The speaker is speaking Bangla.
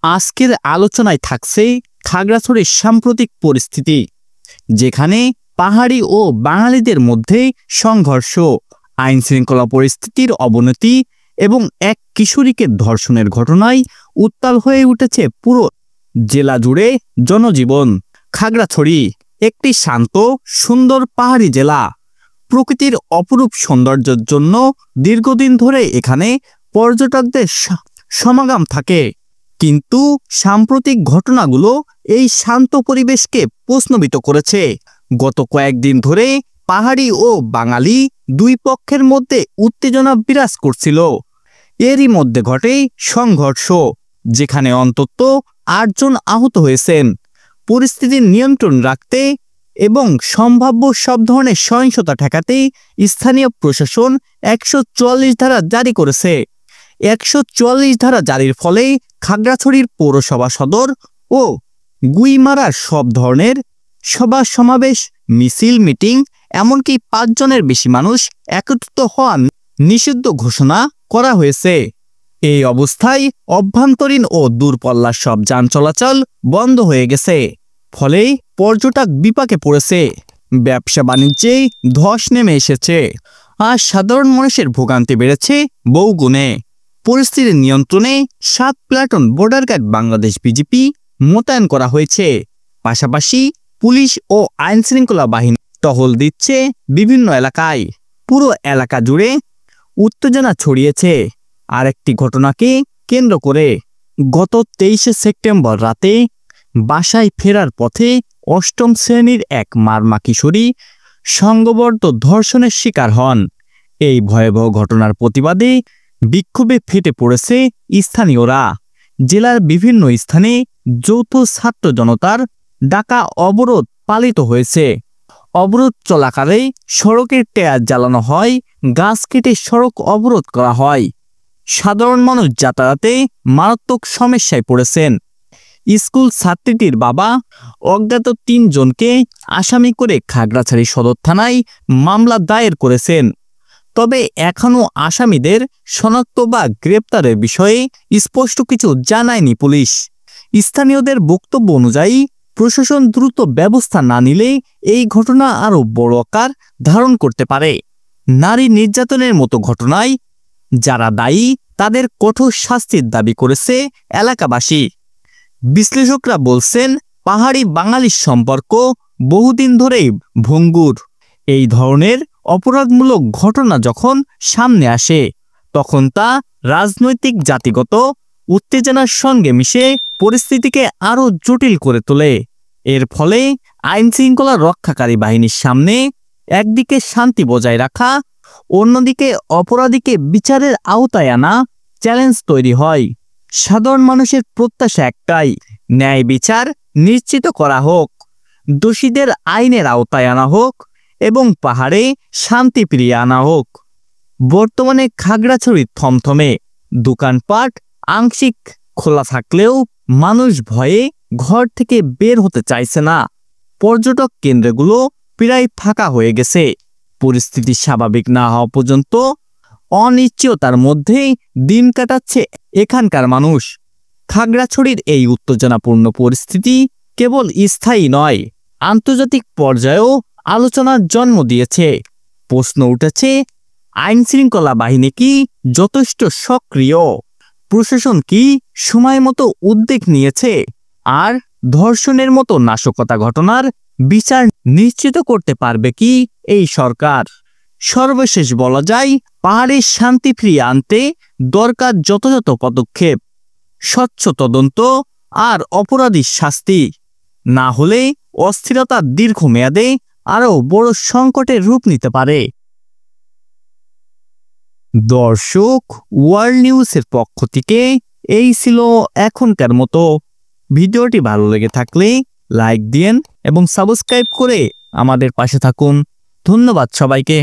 আজকের আলোচনায় থাকছে খাগড়াছড়ির সাম্প্রতিক পরিস্থিতি, যেখানে পাহাড়ি ও বাঙালিদের মধ্যে সংঘর্ষ, আইনশৃঙ্খলা পরিস্থিতির অবনতি এবং এক কিশোরীকে ধর্ষণের ঘটনায় উত্তাল হয়ে উঠেছে পুরো জেলা জুড়ে জনজীবন। খাগড়াছড়ি একটি শান্ত, সুন্দর পাহাড়ি জেলা। প্রকৃতির অপরূপ সৌন্দর্যের জন্য দীর্ঘদিন ধরে এখানে পর্যটকদের সমাগম থাকে। কিন্তু সাম্প্রতিক ঘটনাগুলো এই শান্ত পরিবেশকে প্রশ্নবিদ্ধ করেছে। গত কয়েকদিন ধরে পাহাড়ি ও বাঙালি দুই পক্ষের মধ্যে উত্তেজনা বিরাজ করছিল। এরই মধ্যে ঘটে সংঘর্ষ, যেখানে অন্তত ৮ জন আহত হয়েছেন। পরিস্থিতির নিয়ন্ত্রণ রাখতে এবং সম্ভাব্য সব ধরনের সহিংসতা ঠেকাতে স্থানীয় প্রশাসন ১৪৪ ধারা জারি করেছে। ১৪৪ ধারা জারির ফলে খাগড়াছড়ির পৌরসভা সদর ও গুইমারার সব ধরনের সভা সমাবেশ, মিছিল, মিটিং, এমনকি ৫ জনের বেশি মানুষ একত্রিত হওয়া নিষিদ্ধ ঘোষণা করা হয়েছে। এই অবস্থায় অভ্যন্তরীণ ও দূরপাল্লার সব যান চলাচল বন্ধ হয়ে গেছে। ফলে পর্যটক বিপাকে পড়েছে, ব্যবসা বাণিজ্যে ধস নেমে এসেছে, আর সাধারণ মানুষের ভোগান্তি বেড়েছে বহুগুণে। পরিস্থিতির নিয়ন্ত্রণে ৭ platoon border guard Bangladesh BGP মোতায়েন করা হয়েছে। পাশাপাশি পুলিশ ও আইনশৃঙ্খলা বাহিনী টহল দিচ্ছে বিভিন্ন এলাকায়। পুরো এলাকা জুড়ে উত্তেজনা ছড়িয়েছে আরেকটি ঘটনাকে কেন্দ্র করে। গত ২৩ সেপ্টেম্বর রাতে বাসায় ফেরার পথে ৮ম শ্রেণীর এক মারমা কিশোরী সংঘবদ্ধ ধর্ষণের শিকার হন। এই ভয়াবহ ঘটনার প্রতিবাদে বিক্ষোভে ফেটে পড়েছে স্থানীয়রা। জেলার বিভিন্ন স্থানে যৌথ ছাত্র জনতার ডাকা অবরোধ পালিত হয়েছে। অবরোধ চলাকালে সড়কের টায়ার জ্বালানো হয়, গাছ কেটে সড়ক অবরোধ করা হয়। সাধারণ মানুষ যাতায়াতে মারাত্মক সমস্যায় পড়েছেন। স্কুল ছাত্রীটির বাবা অজ্ঞাত ৩ জনকে আসামি করে খাগড়াছড়ি সদর থানায় মামলা দায়ের করেছেন। তবে এখনও আসামিদের শনাক্ত বা গ্রেপ্তারের বিষয়ে স্পষ্ট কিছু জানায়নি পুলিশ। স্থানীয়দের বক্তব্য অনুযায়ী প্রশাসন দ্রুত ব্যবস্থা না নিলে এই ঘটনা আরও বড় আকার ধারণ করতে পারে। নারী নির্যাতনের মতো ঘটনায় যারা দায়ী তাদের কঠোর শাস্তির দাবি করেছে এলাকাবাসী। বিশ্লেষকরা বলছেন, পাহাড়ি বাঙালির সম্পর্ক বহুদিন ধরেই ভঙ্গুর। এই ধরনের অপরাধমূলক ঘটনা যখন সামনে আসে, তখন তা রাজনৈতিক, জাতিগত উত্তেজনার সঙ্গে মিশে পরিস্থিতিকে আরও জটিল করে তোলে। এর ফলে আইনশৃঙ্খলা রক্ষাকারী বাহিনীর সামনে একদিকে শান্তি বজায় রাখা, অন্যদিকে অপরাধীকে বিচারের আওতায় আনা চ্যালেঞ্জ তৈরি হয়। সাধারণ মানুষের প্রত্যাশা একটাই, ন্যায় বিচার নিশ্চিত করা হোক, দোষীদের আইনের আওতায় আনা হোক এবং পাহাড়ে শান্তি ফিরিয়ে আনা হোক। বর্তমানে খাগড়াছড়ি থমথমে, দোকানপাট আংশিক খোলা থাকলেও মানুষ ভয়ে ঘর থেকে বের হতে চাইছে না। পর্যটক কেন্দ্রগুলো প্রায় ফাঁকা হয়ে গেছে। পরিস্থিতি স্বাভাবিক না হওয়া পর্যন্ত অনিশ্চয়তার মধ্যেই দিন কাটাচ্ছে এখানকার মানুষ। খাগড়াছড়ির এই উত্তেজনাপূর্ণ পরিস্থিতি কেবল স্থায়ী নয়, আন্তর্জাতিক পর্যায়েও আলোচনার জন্ম দিয়েছে। প্রশ্ন উঠেছে, আইনশৃঙ্খলা বাহিনী কি যথেষ্ট সক্রিয়? প্রশাসন কি সময় মতো উদ্যোগ নিয়েছে? আর ধর্ষণের মতো নাশকতা ঘটনার বিচার নিশ্চিত করতে পারবে কি এই সরকার? সর্বশেষ বলা যায়, পাহাড়ের শান্তি ফিরিয়ে আনতে দরকার যথাযথ পদক্ষেপ, স্বচ্ছ তদন্ত আর অপরাধীর শাস্তি। না হলে অস্থিরতা দীর্ঘমেয়াদে আরও বড় সংকটের রূপ নিতে পারে। দর্শক, ওয়ার্ল্ড নিউজের পক্ষ থেকে এই ছিল এখনকার মতো। ভিডিওটি ভালো লেগে থাকলে লাইক দিন এবং সাবস্ক্রাইব করে আমাদের পাশে থাকুন। ধন্যবাদ সবাইকে।